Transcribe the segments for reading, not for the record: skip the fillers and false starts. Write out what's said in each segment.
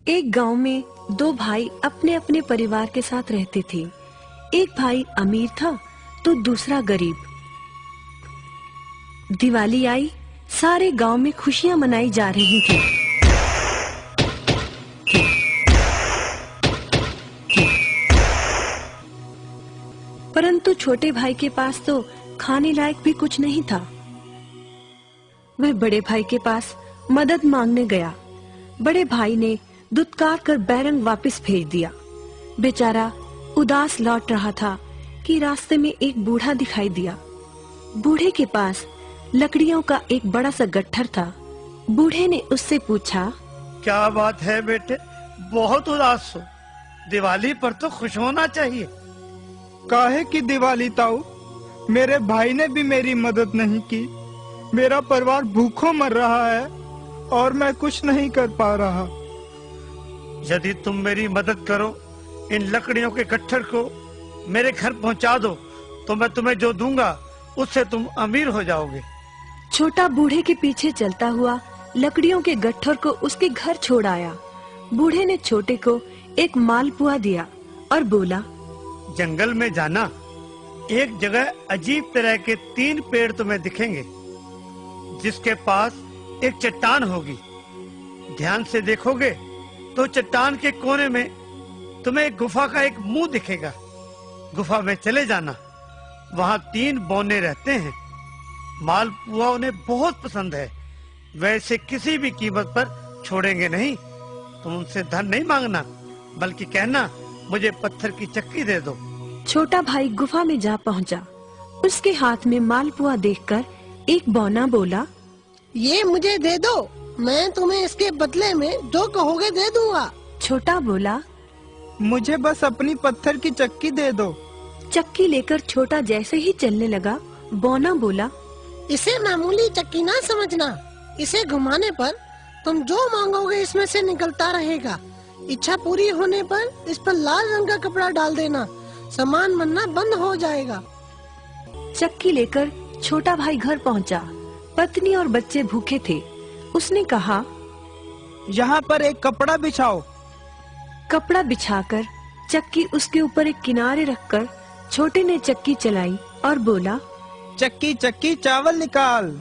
एक गांव में दो भाई अपने अपने परिवार के साथ रहते थे। एक भाई अमीर था तो दूसरा गरीब। दिवाली आई, सारे गांव में खुशियां मनाई जा रही थी। परंतु छोटे भाई के पास तो खाने लायक भी कुछ नहीं था। वह बड़े भाई के पास मदद मांगने गया। बड़े भाई ने दुत्कार कर बैरंग वापस भेज दिया। बेचारा उदास लौट रहा था कि रास्ते में एक बूढ़ा दिखाई दिया। बूढ़े के पास लकड़ियों का एक बड़ा सा गट्ठर था। बूढ़े ने उससे पूछा, क्या बात है बेटे, बहुत उदास हो? दिवाली पर तो खुश होना चाहिए। काहे की दिवाली ताऊ, मेरे भाई ने भी मेरी मदद नहीं की। मेरा परिवार भूखों मर रहा है और मैं कुछ नहीं कर पा रहा। यदि तुम मेरी मदद करो, इन लकड़ियों के गट्ठर को मेरे घर पहुंचा दो, तो मैं तुम्हें जो दूंगा उससे तुम अमीर हो जाओगे। छोटा बूढ़े के पीछे चलता हुआ लकड़ियों के गट्ठर को उसके घर छोड़ आया। बूढ़े ने छोटे को एक मालपुआ दिया और बोला, जंगल में जाना, एक जगह अजीब तरह के 3 पेड़ तुम्हें दिखेंगे, जिसके पास एक चट्टान होगी। ध्यान से देखोगे तो चट्टान के कोने में तुम्हें एक गुफा का एक मुंह दिखेगा। गुफा में चले जाना, वहाँ 3 बौने रहते हैं। मालपुआ उन्हें बहुत पसंद है, वैसे किसी भी कीमत पर छोड़ेंगे नहीं। तुम उनसे धन नहीं मांगना, बल्कि कहना मुझे पत्थर की चक्की दे दो। छोटा भाई गुफा में जा पहुंचा। उसके हाथ में मालपुआ देखकर एक बौना बोला, ये मुझे दे दो, मैं तुम्हें इसके बदले में जो कहोगे दे दूंगा। छोटा बोला, मुझे बस अपनी पत्थर की चक्की दे दो। चक्की लेकर छोटा जैसे ही चलने लगा, बौना बोला, इसे मामूली चक्की ना समझना। इसे घुमाने पर तुम जो मांगोगे इसमें से निकलता रहेगा। इच्छा पूरी होने पर इस पर लाल रंग का कपड़ा डाल देना, सामान बनना बंद हो जाएगा। चक्की लेकर छोटा भाई घर पहुंचा। पत्नी और बच्चे भूखे थे। उसने कहा, यहाँ पर एक कपड़ा बिछाओ। कपड़ा बिछाकर चक्की उसके ऊपर एक किनारे रखकर छोटे ने चक्की चलाई और बोला, चक्की चक्की चावल निकाल।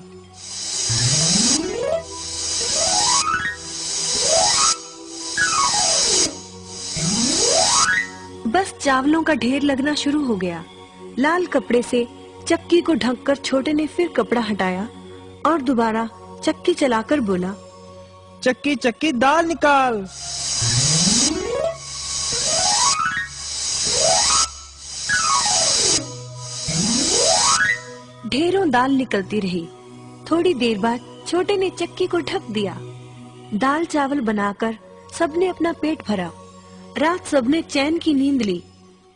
बस चावलों का ढेर लगना शुरू हो गया। लाल कपड़े से चक्की को ढककर छोटे ने फिर कपड़ा हटाया और दोबारा चक्की चलाकर बोला, चक्की चक्की दाल निकाल। ढेरों दाल निकलती रही। थोड़ी देर बाद छोटे ने चक्की को ढक दिया। दाल चावल बनाकर सबने अपना पेट भरा। रात सबने चैन की नींद ली।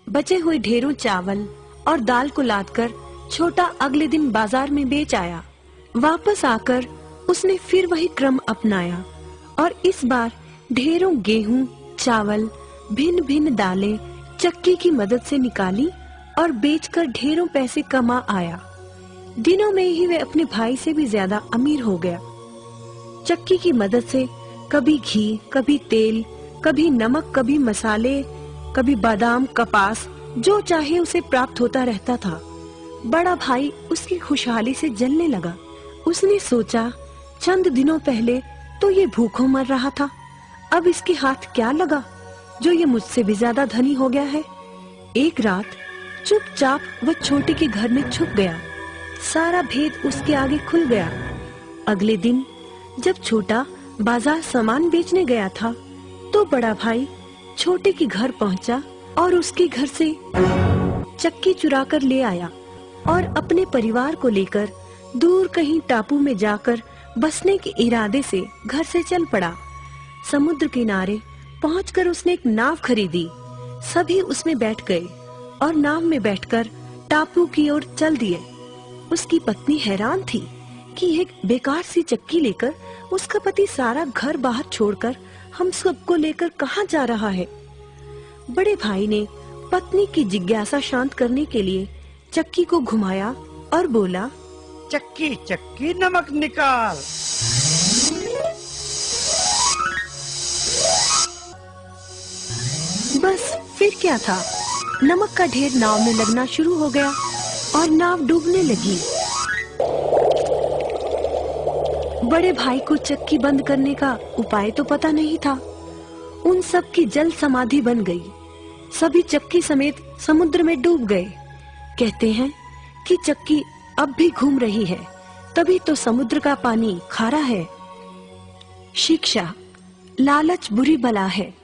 बचे हुए ढेरों चावल और दाल को लादकर छोटा अगले दिन बाजार में बेच आया। वापस आकर उसने फिर वही क्रम अपनाया और इस बार ढेरों गेहूं, चावल, भिन्न भिन्न दालें चक्की की मदद से निकाली और बेचकर ढेरों पैसे कमा आया। दिनों में ही वह अपने भाई से भी ज्यादा अमीर हो गया। चक्की की मदद से कभी घी, कभी तेल, कभी नमक, कभी मसाले, कभी बादाम, कपास, जो चाहे उसे प्राप्त होता रहता था। बड़ा भाई उसकी खुशहाली से जलने लगा। उसने सोचा, चंद दिनों पहले तो ये भूखों मर रहा था, अब इसके हाथ क्या लगा जो ये मुझसे भी ज्यादा धनी हो गया है। एक रात चुपचाप वह छोटे के घर में छुप गया। सारा भेद उसके आगे खुल गया। अगले दिन जब छोटा बाजार सामान बेचने गया था, तो बड़ा भाई छोटे के घर पहुंचा और उसके घर से चक्की चुरा कर ले आया और अपने परिवार को लेकर दूर कहीं टापू में जाकर बसने के इरादे से घर से चल पड़ा। समुद्र किनारे पहुंचकर उसने एक नाव खरीदी। सभी उसमें बैठ गए और नाव में बैठकर टापू की ओर चल दिए। उसकी पत्नी हैरान थी कि एक बेकार सी चक्की लेकर उसका पति सारा घर बाहर छोड़कर हम सबको लेकर कहाँ जा रहा है। बड़े भाई ने पत्नी की जिज्ञासा शांत करने के लिए चक्की को घुमाया और बोला, चक्की चक्की नमक निकाल। बस फिर क्या था, नमक का ढेर नाव में लगना शुरू हो गया और नाव डूबने लगी। बड़े भाई को चक्की बंद करने का उपाय तो पता नहीं था। उन सब की जल समाधि बन गई। सभी चक्की समेत समुद्र में डूब गए। कहते हैं कि चक्की अब भी घूम रही है, तभी तो समुद्र का पानी खारा है। शिक्षा, लालच बुरी बला है।